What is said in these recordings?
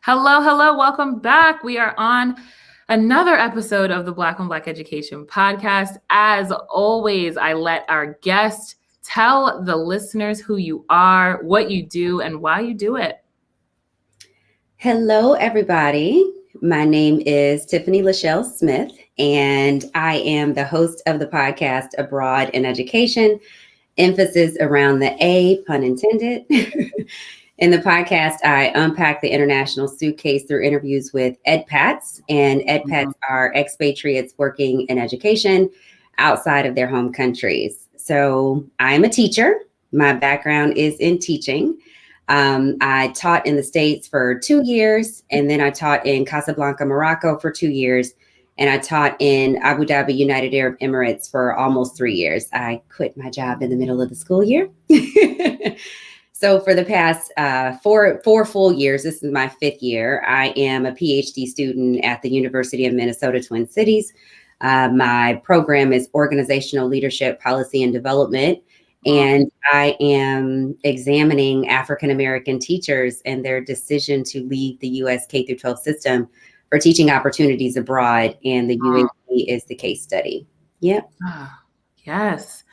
Hello, hello, welcome back. We are on another episode of the Black on Black Education podcast. As always, I let our guest tell the listeners who you are, what you do, and why you do it. Hello, everybody. My name is Tiffany Smith, and I am the host of the podcast Abroad in Education, emphasis around the A, pun intended. In the podcast, I unpack the international suitcase through interviews with expats, and expats are expatriates working in education outside of their home countries. So I'm a teacher. My background is in teaching. I taught in the States for 2 years, and then I taught in Casablanca, Morocco for 2 years, and I taught in Abu Dhabi, United Arab Emirates for almost 3 years. I quit my job in the middle of the school year. So for the past four full years, this is my 5th year, I am a PhD student at the University of Minnesota Twin Cities. My program is Organizational Leadership, Policy, and Development. And I am examining African-American teachers and their decision to leave the U.S. K-12 system for teaching opportunities abroad. And the UAE is the case study. Yep. Yes.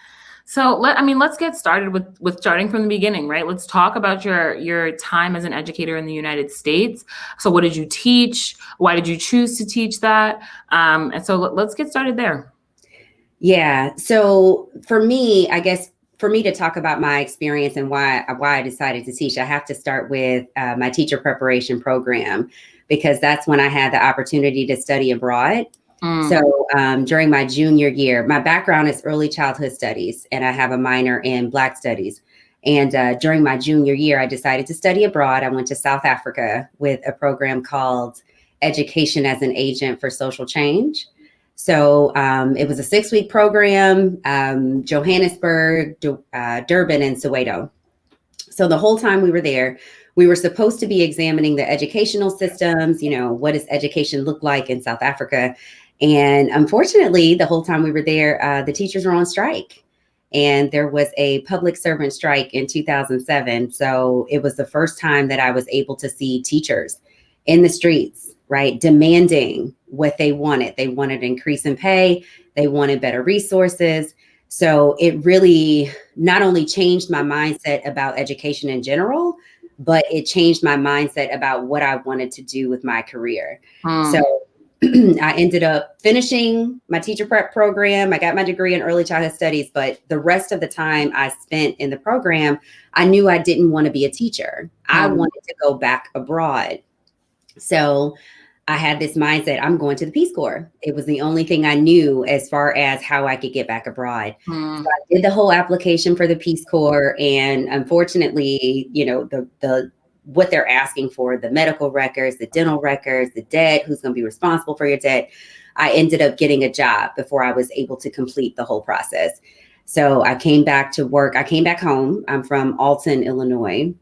So let's get started with starting from the beginning, right? Let's talk about your time as an educator in the United States. So what did you teach? Why did you choose to teach that? And so let's get started there. Yeah. So for me, I guess for me to talk about my experience and why I decided to teach, I have to start with my teacher preparation program, because that's when I had the opportunity to study abroad. So during my junior year, my background is early childhood studies, and I have a minor in Black studies. And during my junior year, I decided to study abroad. I went to South Africa with a program called Education as an Agent for Social Change. So it was a 6-week program, Johannesburg, Durban, and Soweto. So the whole time we were there, we were supposed to be examining the educational systems. What does education look like in South Africa? And unfortunately, the whole time we were there, the teachers were on strike. And there was a public servant strike in 2007. So it was the first time that I was able to see teachers in the streets, right, demanding what they wanted. They wanted an increase in pay. They wanted better resources. So it really not only changed my mindset about education in general, but it changed my mindset about what I wanted to do with my career. So I ended up finishing my teacher prep program. I got my degree in early childhood studies, but the rest of the time I spent in the program, I knew I didn't want to be a teacher. I wanted to go back abroad. So I had this mindset, I'm going to the Peace Corps. It was the only thing I knew as far as how I could get back abroad. So I did the whole application for the Peace Corps. And unfortunately, the what they're asking for, the medical records, the dental records, the debt, who's going to be responsible for your debt. I ended up getting a job before I was able to complete the whole process. So I came back to work. I came back home. I'm from Alton, Illinois,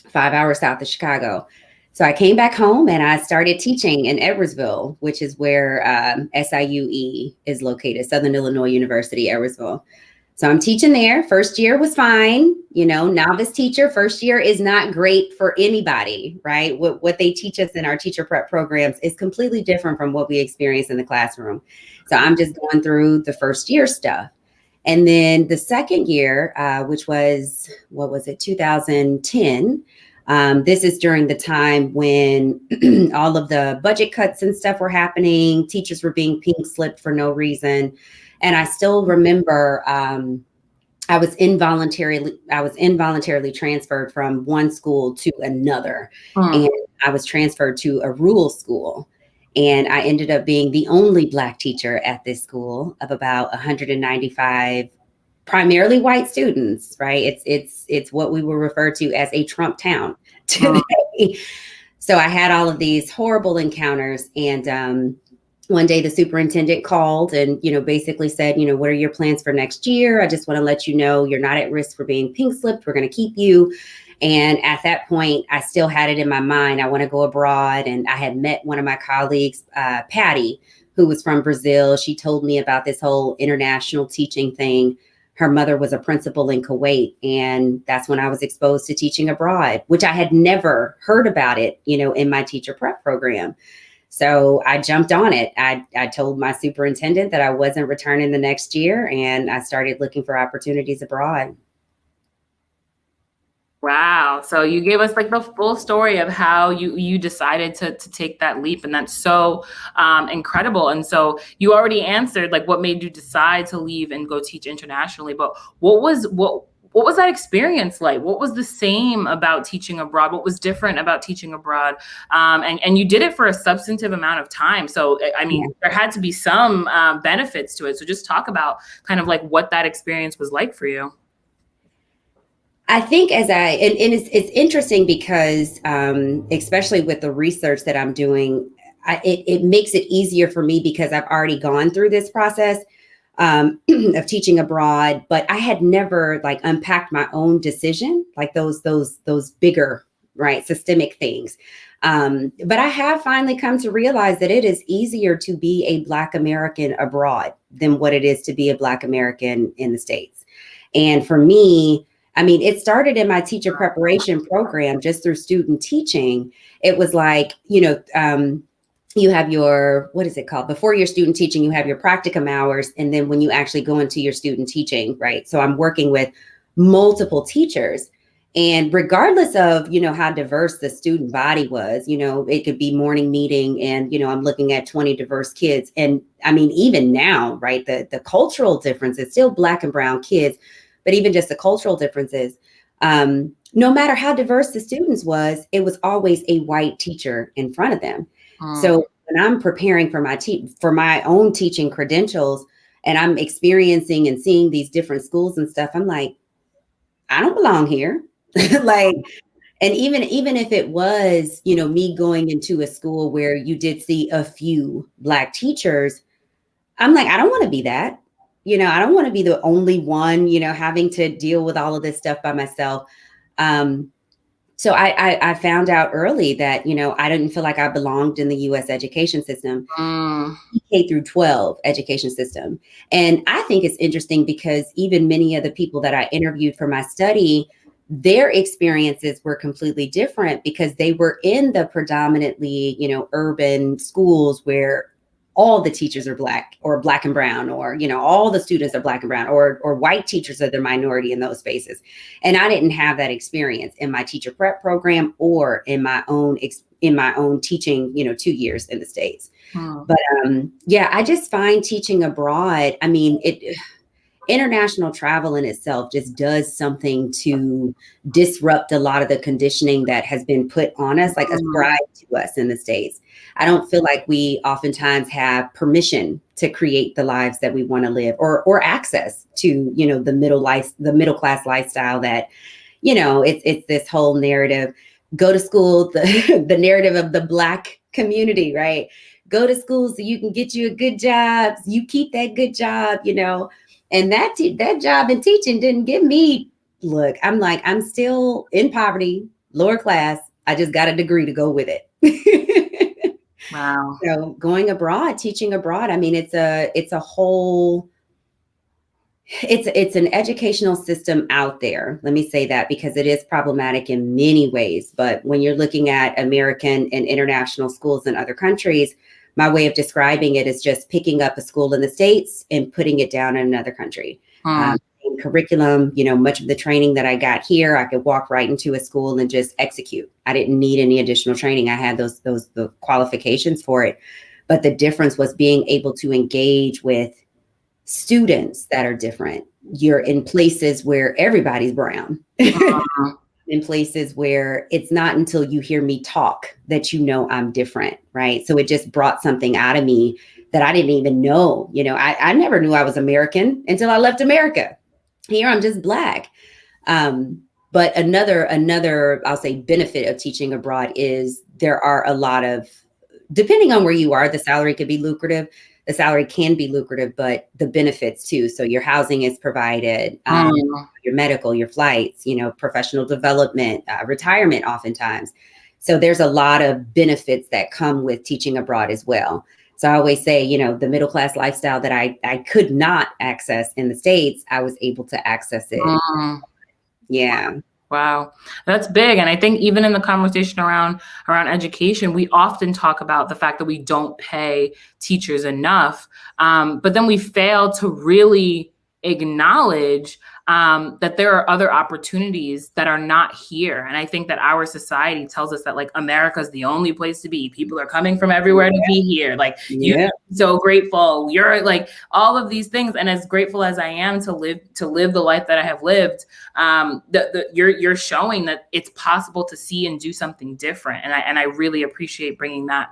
5 hours south of Chicago. So I came back home and I started teaching in Edwardsville, which is where SIUE is located, Southern Illinois University, Edwardsville. So I'm teaching there. First year was fine. Novice teacher, first year is not great for anybody, right? What they teach us in our teacher prep programs is completely different from what we experience in the classroom. So I'm just going through the first year stuff. And then the second year, which was, 2010, this is during the time when all of the budget cuts and stuff were happening. Teachers were being pink slipped for no reason. And I still remember I was involuntarily transferred from one school to another. And I was transferred to a rural school. And I ended up being the only Black teacher at this school of about 195 primarily white students, right? It's what we will refer to as a Trump town today. So I had all of these horrible encounters, and one day the superintendent called and, basically said, what are your plans for next year? I just want to let you know you're not at risk for being pink slipped. We're going to keep you. And at that point, I still had it in my mind. I want to go abroad. And I had met one of my colleagues, Patty, who was from Brazil. She told me about this whole international teaching thing. her mother was a principal in Kuwait. And that's when I was exposed to teaching abroad, which I had never heard about it, in my teacher prep program. So I jumped on it. I told my superintendent that I wasn't returning the next year, and I started looking for opportunities abroad. Wow. So you gave us like the full story of how you decided to take that leap. And that's so incredible. And so you already answered like what made you decide to leave and go teach internationally. But what was that experience like? What was the same about teaching abroad? What was different about teaching abroad? And you did it for a substantive amount of time. So, I mean, there had to be some benefits to it. So just talk about kind of like what that experience was like for you. I think and it's interesting because especially with the research that I'm doing, it makes it easier for me because I've already gone through this process of teaching abroad, but I had never like unpacked my own decision, like those bigger, right, systemic things. But I have finally come to realize that it is easier to be a Black American abroad than what it is to be a Black American in the States. And for me, I mean, it started in my teacher preparation program just through student teaching. It was like, you have your, what is it called? Before your student teaching, you have your practicum hours. And then when you actually go into your student teaching, right? So I'm working with multiple teachers. And regardless of, how diverse the student body was, it could be morning meeting and, I'm looking at 20 diverse kids. And I mean, even now, right, the cultural difference is still Black and brown kids. But even just the cultural differences, no matter how diverse the students was, it was always a white teacher in front of them. So when I'm preparing for my own teaching credentials and I'm experiencing and seeing these different schools and stuff, I'm like, I don't belong here. Like, and even if it was, me going into a school where you did see a few Black teachers, I'm like, I don't want to be that. I don't want to be the only one, having to deal with all of this stuff by myself. So I found out early that, I didn't feel like I belonged in the U.S. education system, K through 12 education system. And I think it's interesting because even many of the people that I interviewed for my study, their experiences were completely different because they were in the predominantly, urban schools where all the teachers are Black or Black and brown, or, all the students are Black and brown, or white teachers are the minority in those spaces. And I didn't have that experience in my teacher prep program or in my own teaching, 2 years in the States. But I just find teaching abroad, I mean, international travel in itself just does something to disrupt a lot of the conditioning that has been put on us, like ascribed to us in the States. I don't feel like we oftentimes have permission to create the lives that we want to live, or access to, the middle class lifestyle that, it's this whole narrative. Go to school, the narrative of the Black community, right? Go to school so you can get you a good job. You keep that good job, And that job in teaching didn't give me, look, I'm like, I'm still in poverty, lower class. I just got a degree to go with it. Wow. So going abroad, teaching abroad, I mean, it's a whole, it's an educational system out there. Let me say that because it is problematic in many ways. But when you're looking at American and international schools in other countries, my way of describing it is just picking up a school in the States and putting it down in another country. Curriculum, much of the training that I got here, I could walk right into a school and just execute. I didn't need any additional training. I had the qualifications for it. But the difference was being able to engage with students that are different. You're in places where everybody's brown. In places where it's not until you hear me talk that I'm different, right? So it just brought something out of me that I didn't even know. I never knew I was American until I left America. Here I'm just Black. But another, I'll say, benefit of teaching abroad is there are a lot of, depending on where you are, the salary could be lucrative. The salary can be lucrative, but the benefits too. So your housing is provided, your medical, your flights, professional development, retirement oftentimes. So there's a lot of benefits that come with teaching abroad as well. So I always say, the middle class lifestyle that I could not access in the States, I was able to access it. Yeah. Wow, that's big. And I think even in the conversation around education, we often talk about the fact that we don't pay teachers enough, but then we fail to really acknowledge that there are other opportunities that are not here. And I think that our society tells us that like America's the only place to be. People are coming from everywhere to be here. Like you're so grateful. You're like all of these things. And as grateful as I am to live the life that I have lived, you're showing that it's possible to see and do something different. And I really appreciate bringing that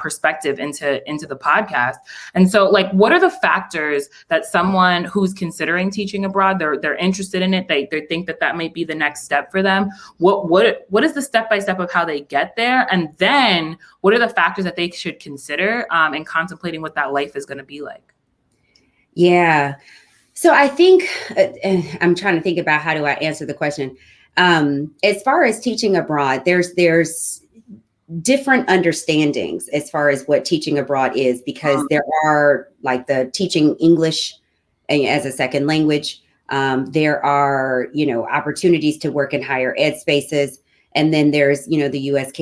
perspective into the podcast. And so like, what are the factors that someone who's considering teaching abroad, they're interested in it, they think that might be the next step for them? What is the step-by-step of how they get there? And then what are the factors that they should consider in contemplating what that life is going to be like? Yeah. So I think I'm trying to think about how do I answer the question. As far as teaching abroad, there's different understandings as far as what teaching abroad is, because there are like the teaching English as a second language. There are, opportunities to work in higher ed spaces. And then there's, the US the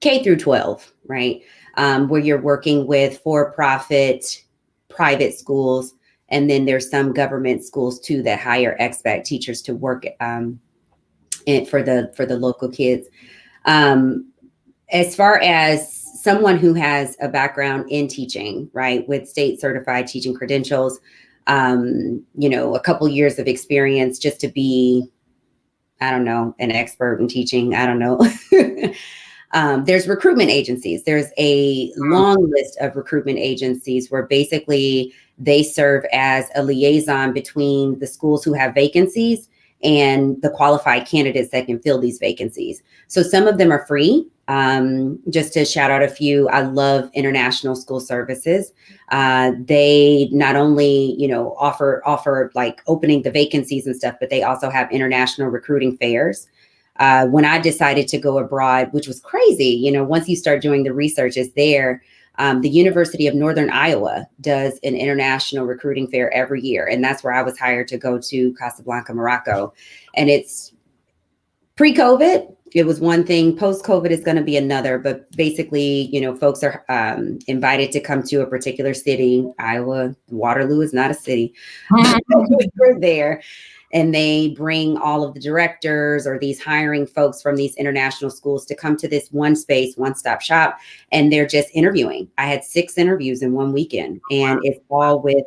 K through 12, right? Where you're working with for-profit private schools. And then there's some government schools too that hire expat teachers to work for the local kids. As far as someone who has a background in teaching, right, with state certified teaching credentials, a couple years of experience just to be, I don't know, an expert in teaching. I don't know. There's recruitment agencies. There's a long list of recruitment agencies where basically they serve as a liaison between the schools who have vacancies and the qualified candidates that can fill these vacancies. So some of them are free. Just to shout out a few, I love International School Services. They not only, offer like opening the vacancies and stuff, but they also have international recruiting fairs. When I decided to go abroad, which was crazy, once you start doing the research, it's there. The University of Northern Iowa does an international recruiting fair every year. And that's where I was hired to go to Casablanca, Morocco. And it's pre-COVID. It was one thing. Post-COVID is going to be another. But basically, folks are invited to come to a particular city. Iowa, Waterloo is not a city. We're there. And they bring all of the directors or these hiring folks from these international schools to come to this one space, one-stop shop, and they're just interviewing. I had 6 interviews in one weekend, and it's all with,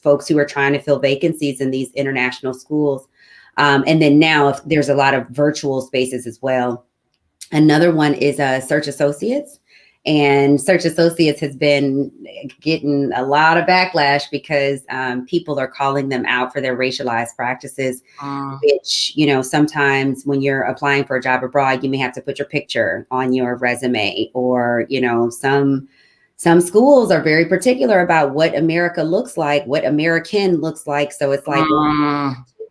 folks who are trying to fill vacancies in these international schools. And then now if there's a lot of virtual spaces as well. Another one is Search Associates. And Search Associates has been getting a lot of backlash because people are calling them out for their racialized practices, which, sometimes when you're applying for a job abroad, you may have to put your picture on your resume, or, some schools are very particular about what America looks like, what American looks like. So it's like,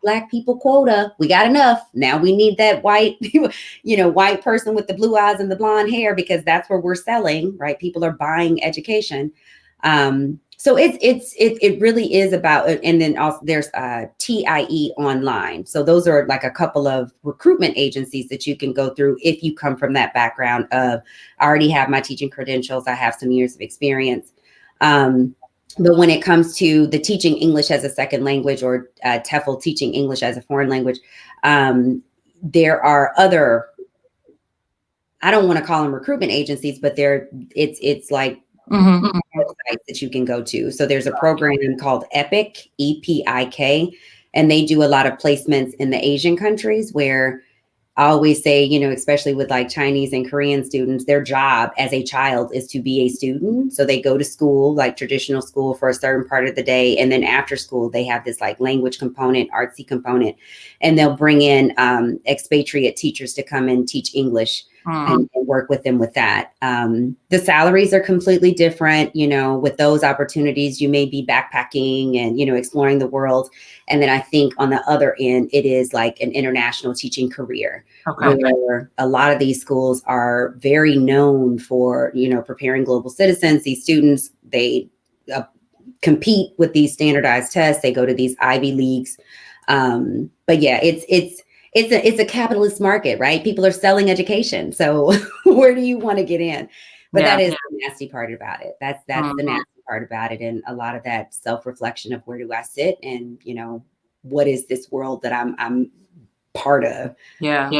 Black people quota. We got enough. Now we need that white, white person with the blue eyes and the blonde hair, because that's where we're selling, right? People are buying education. So it really is about, and then also there's TIE Online. So those are like a couple of recruitment agencies that you can go through if you come from that background of, I already have my teaching credentials. I have some years of experience. But when it comes to the teaching English as a second language, or TEFL teaching English as a foreign language, there are other, I don't want to call them recruitment agencies, but it's like websites that you can go to. So there's a program called EPIK, EPIK, and they do a lot of placements in the Asian countries, where I always say, especially with like Chinese and Korean students, their job as a child is to be a student. So they go to school, like traditional school, for a certain part of the day. And then after school, they have this like language component, artsy component, and they'll bring in expatriate teachers to come and teach English. and work with them with that. The salaries are completely different. With those opportunities, you may be backpacking and, exploring the world. And then I think on the other end, it is like an international teaching career, where a lot of these schools are very known for, preparing global citizens. These students, they compete with these standardized tests. They go to these Ivy Leagues. But yeah, it's a capitalist market, right? People are selling education. So where do you want to get in? But that is the nasty part about it. That's the nasty part about it. And a lot of that self-reflection of where do I sit and, what is this world that I'm part of? Yeah.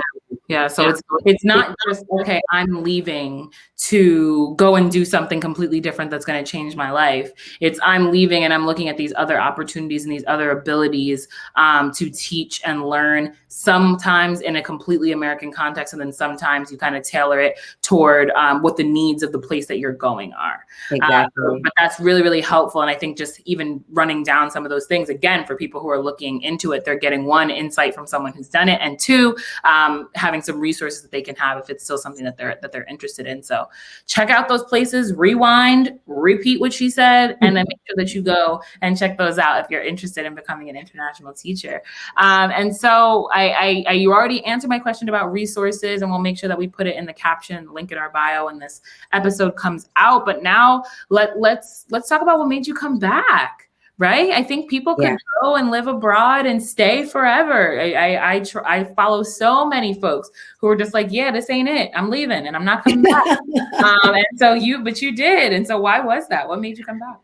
So it's not just, okay, I'm leaving to go and do something completely different that's going to change my life. It's I'm leaving and I'm looking at these other opportunities and these other abilities to teach and learn, sometimes in a completely American context. And then sometimes you kind of tailor it toward what the needs of the place that you're going are. Exactly. But that's really, really helpful. And I think just even running down some of those things, again, for people who are looking into it, they're getting one, insight from someone who's done it, and two, having some resources that they can have if it's still something that they're interested in. So check out those places, rewind, repeat what she said, and then make sure that you go and check those out if you're interested in becoming an international teacher. And so you already answered my question about resources, and we'll make sure that we put it in the caption, link in our bio when this episode comes out. But now let's talk about what made you come back. Right? I think people could go and live abroad and stay forever. I follow so many folks who are just like, yeah, this ain't it. I'm leaving and I'm not coming back. And so but you did. And so why was that? What made you come back?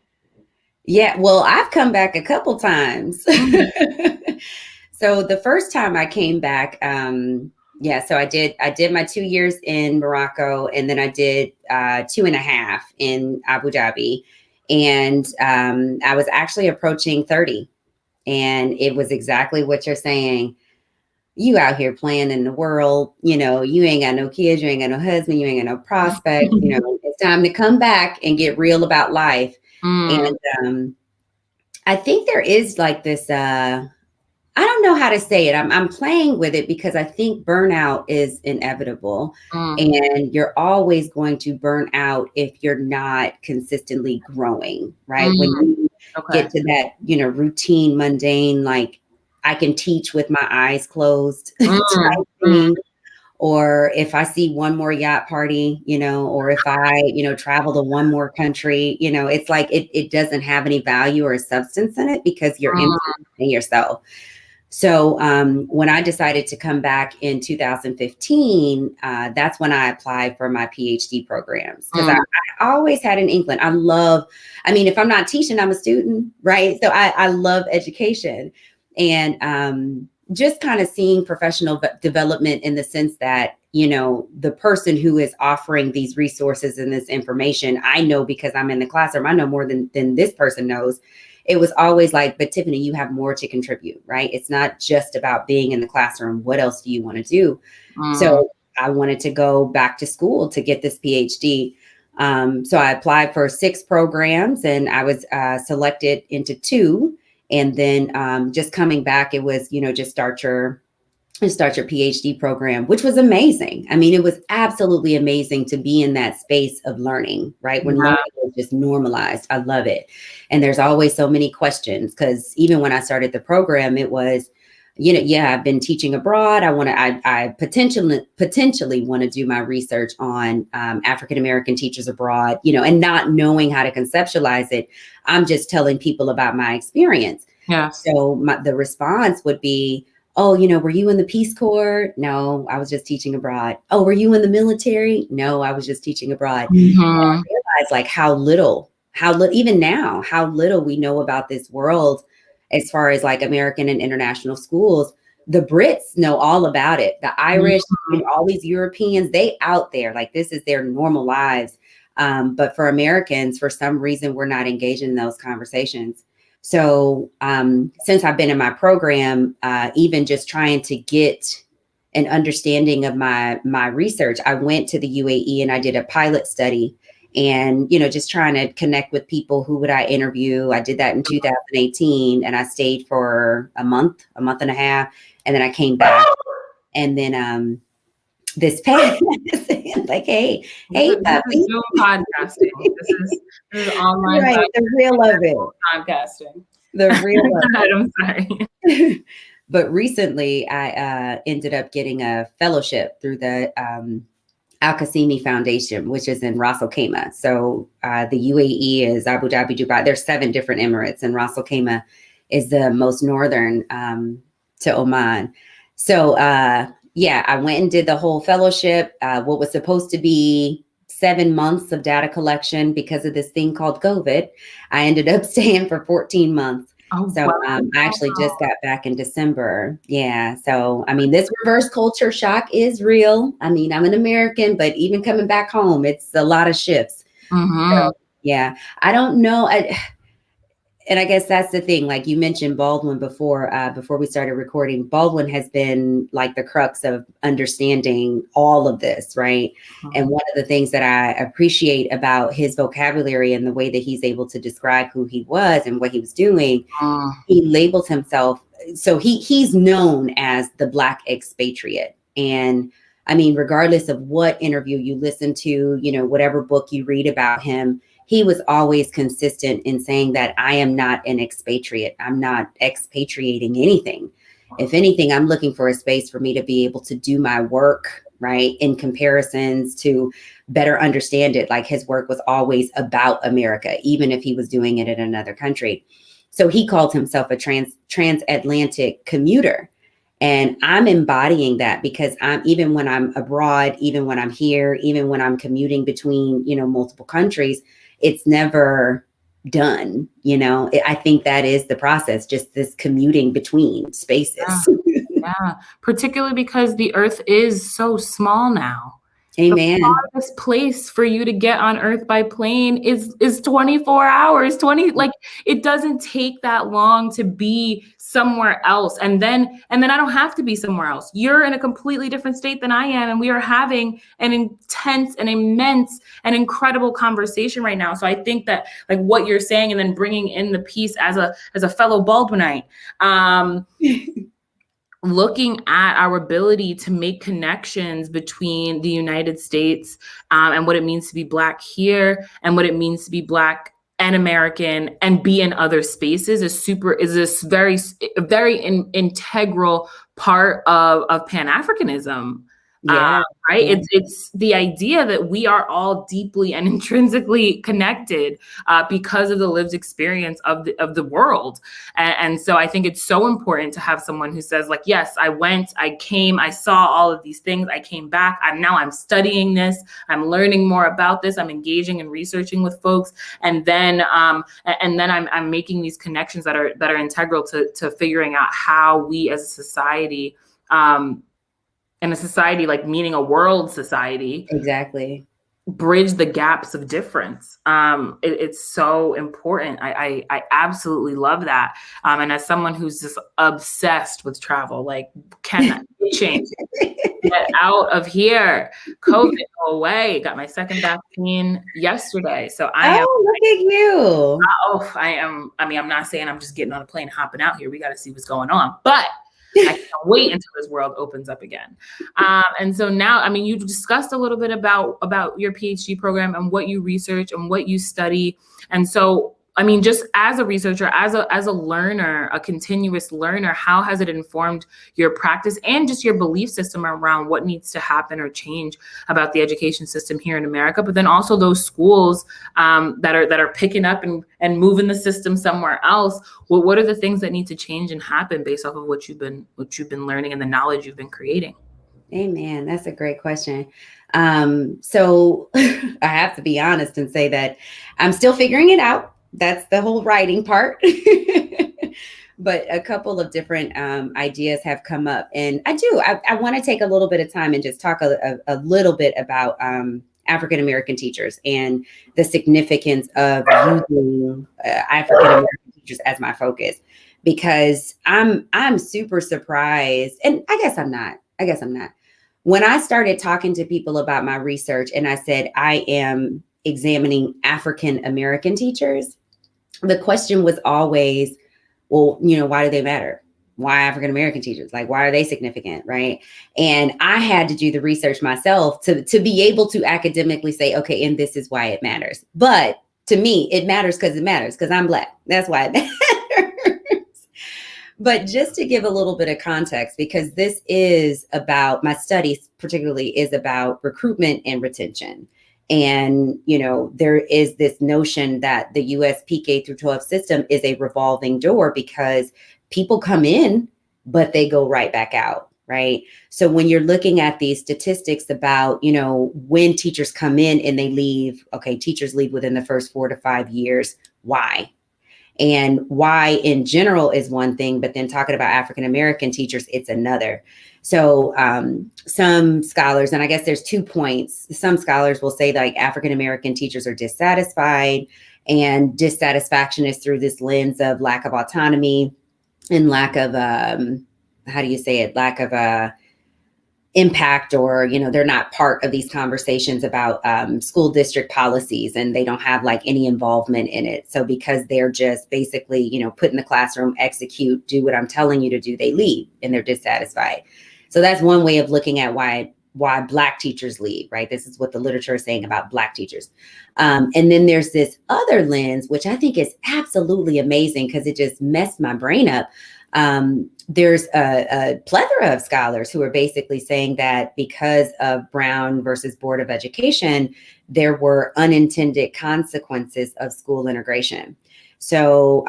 Yeah, well, I've come back a couple times. So the first time I came back, so I did my 2 years in Morocco, and then I did 2.5 in Abu Dhabi. And I was actually approaching 30. And it was exactly what you're saying. You out here playing in the world, you ain't got no kids, you ain't got no husband, you ain't got no prospect, it's time to come back and get real about life. And I think there is like this, I don't know how to say it. I'm playing with it because I think burnout is inevitable, and you're always going to burn out if you're not consistently growing, right? When you get to that, routine, mundane, like I can teach with my eyes closed type thing. Or if I see one more yacht party, or if I, travel to one more country, it's like it doesn't have any value or substance in it because you're emptying yourself. So when I decided to come back in 2015, that's when I applied for my PhD programs, because I always had an inkling. If I'm not teaching, I'm a student, right? So I love education, and just kind of seeing professional development in the sense that, the person who is offering these resources and this information, I know because I'm in the classroom, I know more than this person knows. It was always like, but Tiffany, you have more to contribute, right? It's not just about being in the classroom. What else do you want to do? So I wanted to go back to school to get this PhD. So I applied for 6 programs, and I was selected into 2. And then just coming back, it was, just start your PhD program, which was amazing. I mean, it was absolutely amazing to be in that space of learning, right? When learning is just normalized. I love it. And there's always so many questions, because even when I started the program, it was, I've been teaching abroad. I potentially want to do my research on African-American teachers abroad, and not knowing how to conceptualize it. I'm just telling people about my experience. Yeah. So the response would be, oh, were you in the Peace Corps? No, I was just teaching abroad. Oh, were you in the military? No, I was just teaching abroad. And I realized like how little, even now, how little we know about this world as far as like American and international schools. The Brits know all about it. The Irish, all these Europeans, they out there, like this is their normal lives. But for Americans, for some reason, we're not engaged in those conversations. So since I've been in my program, even just trying to get an understanding of my research, I went to the UAE and I did a pilot study, and, just trying to connect with people. Who would I interview? I did that in 2018, and I stayed for a month and a half, and then I came back. And then this past, like, hey, This is puppy. Zoom podcasting. This is online Right, the real of it. podcasting. The real of it. I'm sorry. But recently, I ended up getting a fellowship through the Al-Qasimi Foundation, which is in Ras Al Khaimah. So the UAE is Abu Dhabi, Dubai. There's 7 different Emirates, and Ras Al Khaimah is the most northern to Oman. So yeah, I went and did the whole fellowship. What was supposed to be 7 months of data collection, because of this thing called COVID, I ended up staying for 14 months. Oh, So wow. I actually just got back in December. Yeah. So, I mean, this reverse culture shock is real. I mean, I'm an American, but even coming back home, it's a lot of shifts. So, yeah, I don't know. And I guess that's the thing. Like you mentioned Baldwin before we started recording. Baldwin has been like the crux of understanding all of this, right? And one of the things that I appreciate about his vocabulary and the way that he's able to describe who he was and what he was doing, he labels himself. So he's known as the Black expatriate. And I mean, regardless of what interview you listen to, you know, whatever book you read about him, he was always consistent in saying that I am not an expatriate. I'm not expatriating anything. If anything, I'm looking for a space for me to be able to do my work, right? In comparisons to better understand it. Like his work was always about America, even if he was doing it in another country. So he called himself a transatlantic commuter. And I'm embodying that, because even when I'm abroad, even when I'm here, even when I'm commuting between, you know, multiple countries, it's never done. You know, I think that is the process, just this commuting between spaces. Yeah. Particularly because the earth is so small now. Amen. The farthest place for you to get on earth by plane is 24 hours, like it doesn't take that long to be somewhere else. And then I don't have to be somewhere else. You're in a completely different state than I am. And we are having an intense and immense and incredible conversation right now. So I think that like what you're saying, and then bringing in the piece as a fellow Baldwinite, looking at our ability to make connections between the United States and what it means to be Black here and what it means to be Black and American and be in other spaces is this very integral part of Pan-Africanism. Yeah. Right. Yeah. It's the idea that we are all deeply and intrinsically connected because of the lived experience of the world. And so I think it's so important to have someone who says like, yes, I went, I came, I saw all of these things, I came back, I'm studying this, I'm learning more about this, I'm engaging and researching with folks. And then I'm making these connections that are integral to figuring out how we as a society, in a society, like meaning a world society, Exactly, bridge the gaps of difference. It's so important. I absolutely love that. And as someone who's just obsessed with travel, like cannot change, get out of here. COVID, go away. Got my second vaccine yesterday. So I am. Oh, look at you. I'm not saying I'm just getting on a plane and hopping out here. We got to see what's going on. But I can't wait until this world opens up again. And so now, I mean, you discussed a little bit about your PhD program and what you research and what you study. And so, I mean, just as a researcher, as a learner, a continuous learner, how has it informed your practice and just your belief system around what needs to happen or change about the education system here in America? But then also those schools that are picking up and moving the system somewhere else. Well, what are the things that need to change and happen based off of what you've been learning and the knowledge you've been creating? Amen. That's a great question. So I have to be honest and say that I'm still figuring it out. That's the whole writing part. But a couple of different ideas have come up. And I want to take a little bit of time and just talk a little bit about African-American teachers and the significance of using African-American teachers as my focus, because I'm super surprised. And I guess I'm not. When I started talking to people about my research and I said, I am examining African-American teachers, the question was always, well, you know, why do they matter? Why African American teachers? Like, why are they significant, right? And I had to do the research myself to be able to academically say, okay, and this is why it matters. But to me, it matters because I'm Black. That's why it matters. But just to give a little bit of context, because this is about, my studies particularly is about recruitment and retention. And, there is this notion that the US PK through 12 system is a revolving door because people come in, but they go right back out, right? So when you're looking at these statistics about, when teachers come in and they leave, okay, teachers leave within the first 4 to 5 years. Why? And why in general is one thing, but then talking about African American teachers, it's another. So some scholars, and I guess there's 2 points, some scholars will say that like African American teachers are dissatisfied, and dissatisfaction is through this lens of lack of autonomy and lack of, lack of impact, or, they're not part of these conversations about school district policies, and they don't have like any involvement in it. So because they're just basically, put in the classroom, execute, do what I'm telling you to do, they leave and they're dissatisfied. So that's one way of looking at why Black teachers leave, right? This is what the literature is saying about Black teachers. And then there's this other lens, which I think is absolutely amazing because it just messed my brain up. There's a plethora of scholars who are basically saying that because of Brown versus Board of Education, there were unintended consequences of school integration. So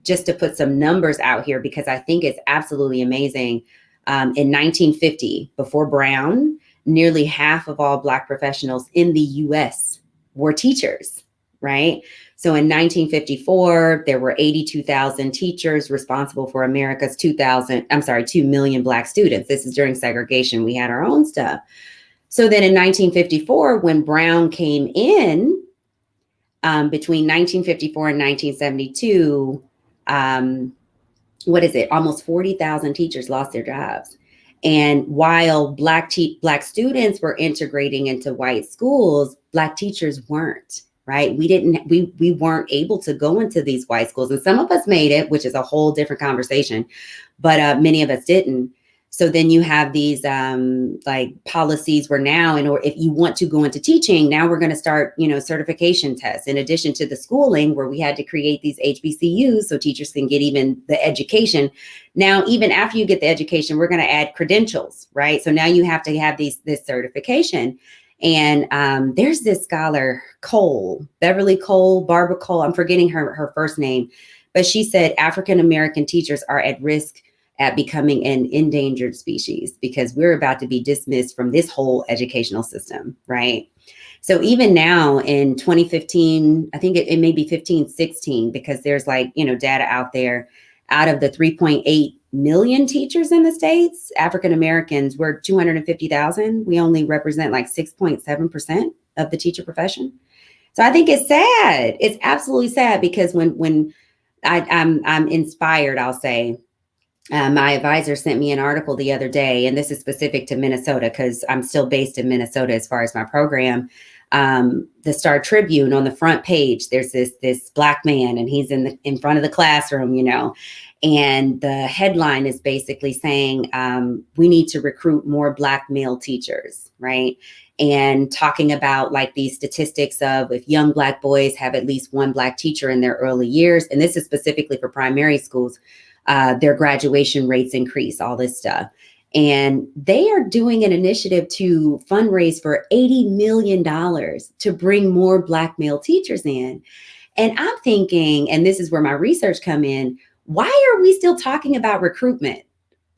just to put some numbers out here, because I think it's absolutely amazing. In 1950, before Brown, nearly half of all Black professionals in the US were teachers, right? So in 1954, there were 82,000 teachers responsible for America's 2 million Black students. This is during segregation. We had our own stuff. So then in 1954, when Brown came in, between 1954 and 1972, almost 40,000 teachers lost their jobs. And while Black students were integrating into white schools, Black teachers weren't, right? We weren't able to go into these white schools. And some of us made it, which is a whole different conversation, but many of us didn't. So then you have these policies where now, if you want to go into teaching, now we're going to start, certification tests in addition to the schooling where we had to create these HBCUs so teachers can get even the education. Now, even after you get the education, we're going to add credentials, right? So now you have to have this certification. And there's this scholar, Barbara Cole, I'm forgetting her first name, but she said African American teachers are at risk at becoming an endangered species because we're about to be dismissed from this whole educational system, right? So even now in 2015, I think it may be 15, 16, because there's data out there, out of the 3.8 million teachers in the States, African Americans were 250,000. We only represent 6.7% of the teacher profession. So I think it's sad. It's absolutely sad because when I'm inspired, I'll say, my advisor sent me an article the other day, and this is specific to Minnesota because I'm still based in Minnesota as far as my program. The Star Tribune, on the front page, there's this Black man, and he's in front of the classroom, and the headline is basically saying we need to recruit more Black male teachers, right? And talking about these statistics of if young Black boys have at least one Black teacher in their early years, and this is specifically for primary schools, their graduation rates increase, all this stuff. And they are doing an initiative to fundraise for $80 million to bring more Black male teachers in. And I'm thinking, and this is where my research come in, why are we still talking about recruitment,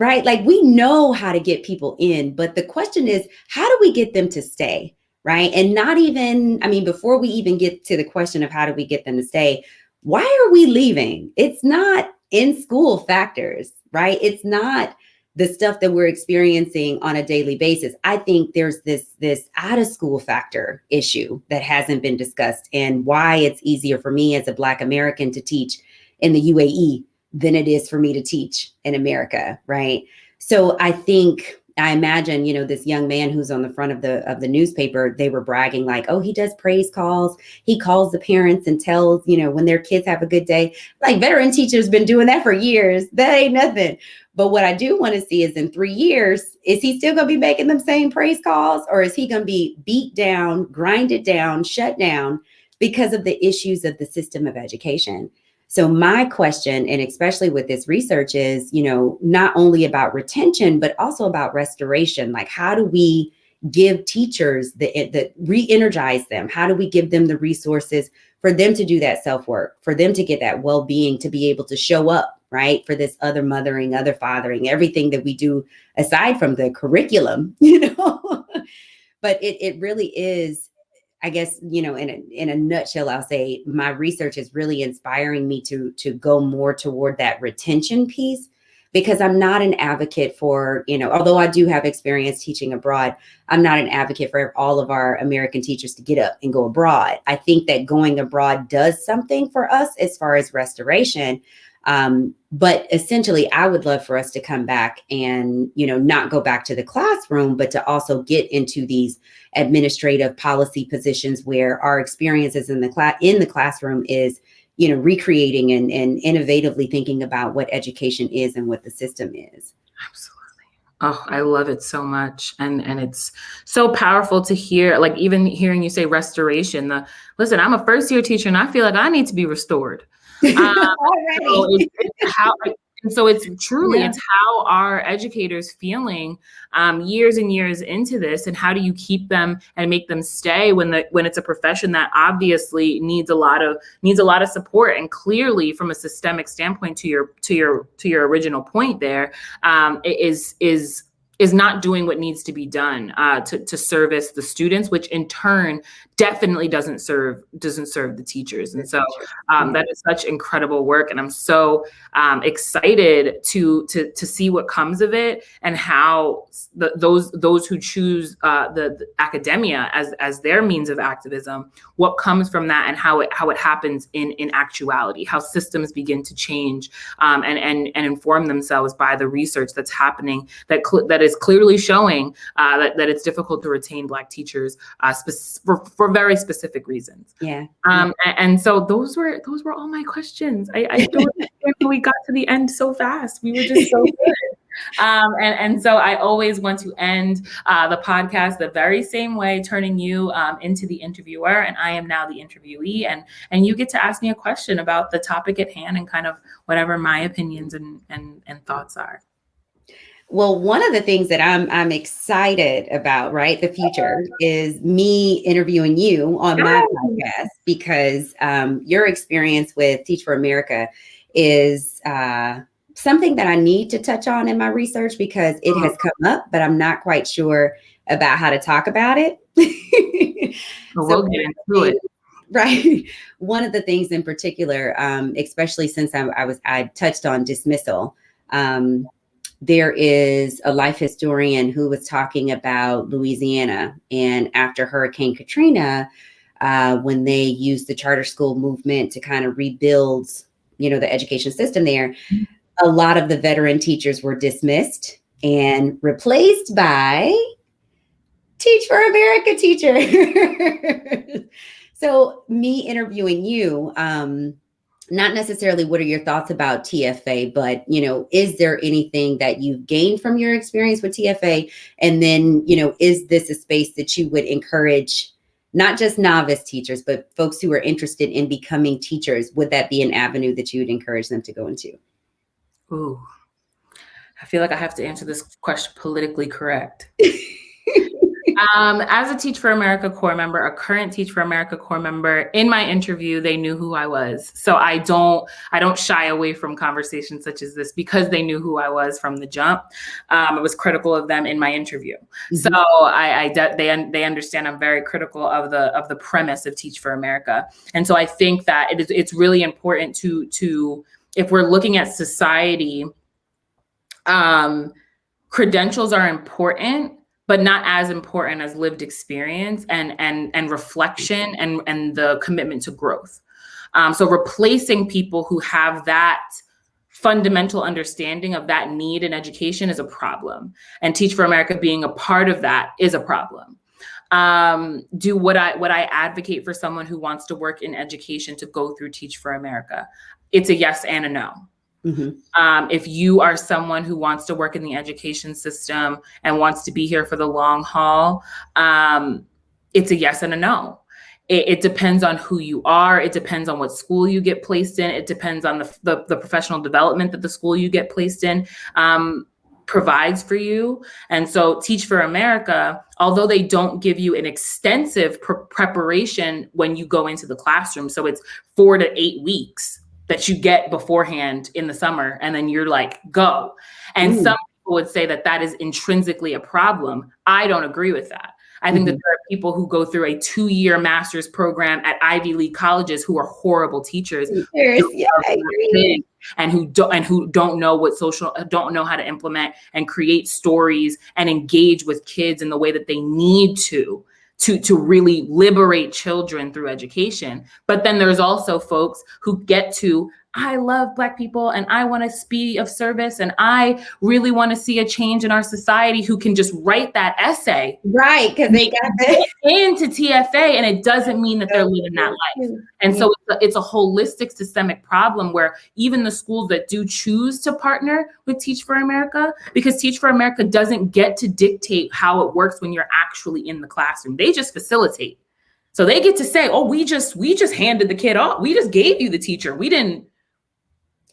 right? We know how to get people in, but the question is, how do we get them to stay, right? And not even, before we even get to the question of how do we get them to stay, why are we leaving? It's not in school factors, right? It's not the stuff that we're experiencing on a daily basis. I think there's this out of school factor issue that hasn't been discussed, and why it's easier for me as a Black American to teach in the UAE than it is for me to teach in America, right? So I think I imagine, this young man who's on the front of the newspaper, they were bragging like, oh, he does praise calls. He calls the parents and tells, when their kids have a good day. Like, veteran teachers been doing that for years. That ain't nothing. But what I do want to see is in 3 years, is he still going to be making them same praise calls, or is he going to be beat down, grinded down, shut down because of the issues of the system of education? So my question, and especially with this research, is, not only about retention, but also about restoration. Like, how do we give teachers the re-energize them? How do we give them the resources for them to do that self-work, for them to get that well-being, to be able to show up, right, for this other mothering, other fathering, everything that we do aside from the curriculum, But it really is, I guess, in a nutshell, I'll say my research is really inspiring me to go more toward that retention piece, because I'm not an advocate for, although I do have experience teaching abroad, I'm not an advocate for all of our American teachers to get up and go abroad. I think that going abroad does something for us as far as restoration. But essentially, I would love for us to come back and, not go back to the classroom, but to also get into these administrative policy positions where our experiences in the classroom is, recreating and innovatively thinking about what education is and what the system is. Absolutely. Oh, I love it so much. And it's so powerful to hear, like, even hearing you say restoration, listen, I'm a first year teacher and I feel like I need to be restored. So it's truly, it's how are educators feeling years and years into this, and how do you keep them and make them stay when it's a profession that obviously needs a lot of support. And clearly, from a systemic standpoint, to your original point there, is not doing what needs to be done to service the students, which in turn definitely doesn't serve the teachers. And so that is such incredible work, and I'm so excited to see what comes of it, and how those who choose the academia as their means of activism, what comes from that, and how it happens in actuality, how systems begin to change and inform themselves by the research that's happening that is clearly showing that it's difficult to retain Black teachers for very specific reasons. And so those were all my questions. I don't understand how we got to the end so fast. We were just so good. And so I always want to end the podcast the very same way, turning you into the interviewer, and I am now the interviewee, and you get to ask me a question about the topic at hand and kind of whatever my opinions and thoughts are. Well, one of the things that I'm excited about, right, the future, is me interviewing you on my podcast, because your experience with Teach for America is something that I need to touch on in my research, because it has come up, but I'm not quite sure about how to talk about it. We'll get into it. Right. One of the things in particular, especially since I touched on dismissal, there is a life historian who was talking about Louisiana, and after Hurricane Katrina, when they used the charter school movement to kind of rebuild, the education system there, a lot of the veteran teachers were dismissed and replaced by Teach for America teachers. So me interviewing you, not necessarily what are your thoughts about TFA, but, is there anything that you've gained from your experience with TFA? And then, is this a space that you would encourage, not just novice teachers, but folks who are interested in becoming teachers? Would that be an avenue that you would encourage them to go into? Ooh, I feel like I have to answer this question politically correct. As a Teach for America Corps member, a current Teach for America Corps member, in my interview, they knew who I was. So I don't shy away from conversations such as this, because they knew who I was from the jump. I was critical of them in my interview. Mm-hmm. So they understand I'm very critical of the premise of Teach for America. And so I think that it's really important to if we're looking at society, credentials are important, but not as important as lived experience and reflection and the commitment to growth. So replacing people who have that fundamental understanding of that need in education is a problem. And Teach for America being a part of that is a problem. Would I advocate for someone who wants to work in education to go through Teach for America? It's a yes and a no. Mm-hmm. If you are someone who wants to work in the education system and wants to be here for the long haul, it's a yes and a no. It depends on who you are. It depends on what school you get placed in. It depends on the professional development that the school you get placed in provides for you. And so Teach for America, although they don't give you an extensive preparation when you go into the classroom, so it's 4 to 8 weeks that you get beforehand in the summer, and then you're like, go. And some people would say that that is intrinsically a problem. I don't agree with that. I think that there are people who go through a 2-year master's program at Ivy League colleges who are horrible teachers, yeah, I agree. and who don't know how to implement and create stories and engage with kids in the way that they need to really liberate children through education. But then there's also folks who get to, I love Black people and I want to be of service and I really want to see a change in our society, who can just write that essay. Right, because they got that into TFA, and it doesn't mean that they're living that life. And so it's a holistic systemic problem where even the schools that do choose to partner with Teach for America, because Teach for America doesn't get to dictate how it works when you're actually in the classroom. They just facilitate. So they get to say, oh, we just handed the kid off. We just gave you the teacher. We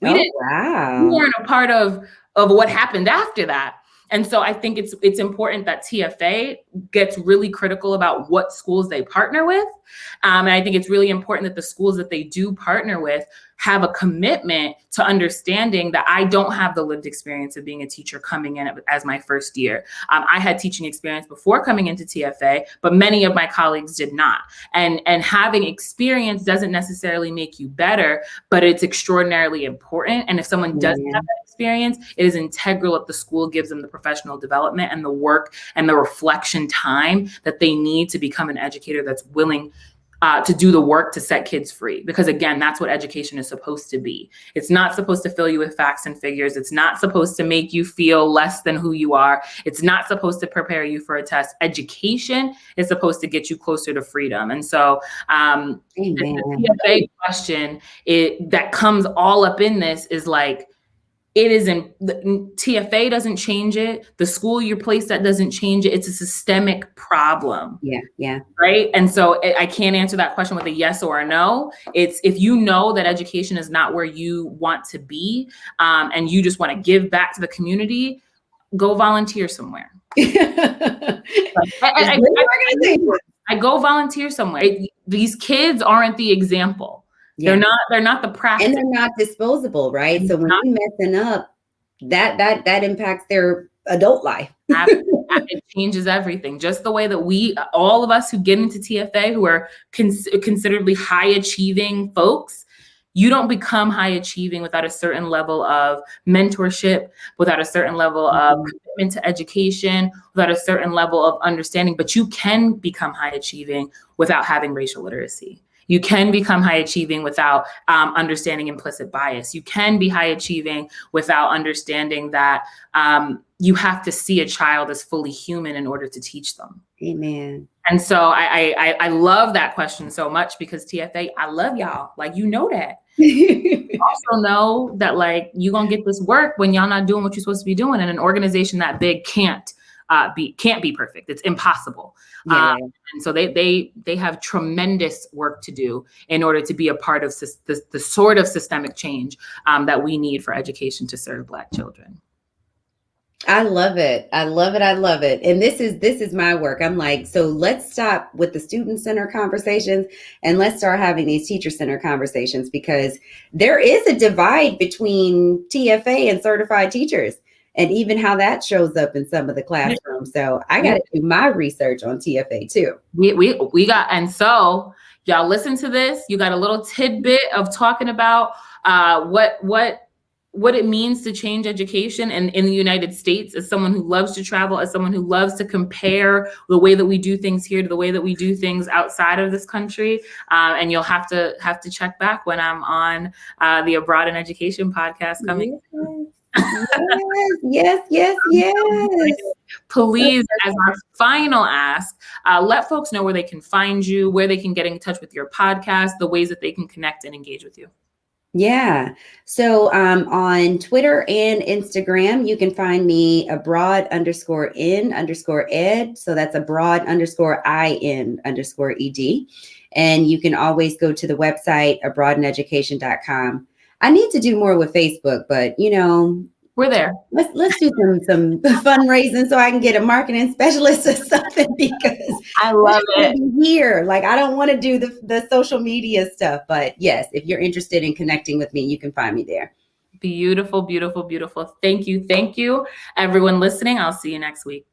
weren't a part of what happened after that. And so I think it's important that TFA gets really critical about what schools they partner with. And I think it's really important that the schools that they do partner with have a commitment to understanding that I don't have the lived experience of being a teacher coming in as my first year. I had teaching experience before coming into TFA, but many of my colleagues did not. And having experience doesn't necessarily make you better, but it's extraordinarily important. And if someone doesn't have that experience, it is integral that the school gives them the professional development and the work and the reflection time that they need to become an educator that's willing to do the work to set kids free. Because again, that's what education is supposed to be. It's not supposed to fill you with facts and figures. It's not supposed to make you feel less than who you are. It's not supposed to prepare you for a test. Education is supposed to get you closer to freedom. And so the TFA question that comes all up in this is like, TFA doesn't change it. The school you're placed at doesn't change it. It's a systemic problem. Yeah. Right. And so I can't answer that question with a yes or a no. It's if you know that education is not where you want to be, and you just want to give back to the community, go volunteer somewhere. I go volunteer somewhere. These kids aren't the example. Yeah. They're not the practice. And they're not disposable, right? So when you're messing up, that impacts their adult life. It changes everything. Just the way that all of us who get into TFA, who are considerably high achieving folks, you don't become high achieving without a certain level of mentorship, without a certain level of commitment to education, without a certain level of understanding. But you can become high achieving without having racial literacy. You can become high achieving without understanding implicit bias. You can be high achieving without understanding that you have to see a child as fully human in order to teach them. Amen. And so I love that question so much, because TFA, I love y'all. Like, you know that. You also know that like you're gonna get this work when y'all not doing what you're supposed to be doing, and an organization that big can't be perfect. It's impossible. Yeah. And so they have tremendous work to do in order to be a part of the sort of systemic change that we need for education to serve Black children. I love it. I love it. I love it. And this is my work. I'm like, so let's stop with the student-centered conversations and let's start having these teacher-centered conversations, because there is a divide between TFA and certified teachers, and even how that shows up in some of the classrooms. So I got to do my research on TFA too. We got, and so y'all listen to this. You got a little tidbit of talking about what what it means to change education and in the United States, as someone who loves to travel, as someone who loves to compare the way that we do things here to the way that we do things outside of this country. And you'll have to check back when I'm on the Abroad in Education podcast coming. Yes. Please, as our final ask, let folks know where they can find you, where they can get in touch with your podcast, the ways that they can connect and engage with you. Yeah. So on Twitter and Instagram, you can find me abroad_in_ed. So that's abroad_in_ed. And you can always go to the website abroadeducation.com. I need to do more with Facebook, but we're there. Let's do some fundraising so I can get a marketing specialist or something, because I love it here. Like, I don't want to do the social media stuff, but yes, if you're interested in connecting with me, you can find me there. Beautiful, beautiful, beautiful. Thank you. Everyone listening. I'll see you next week.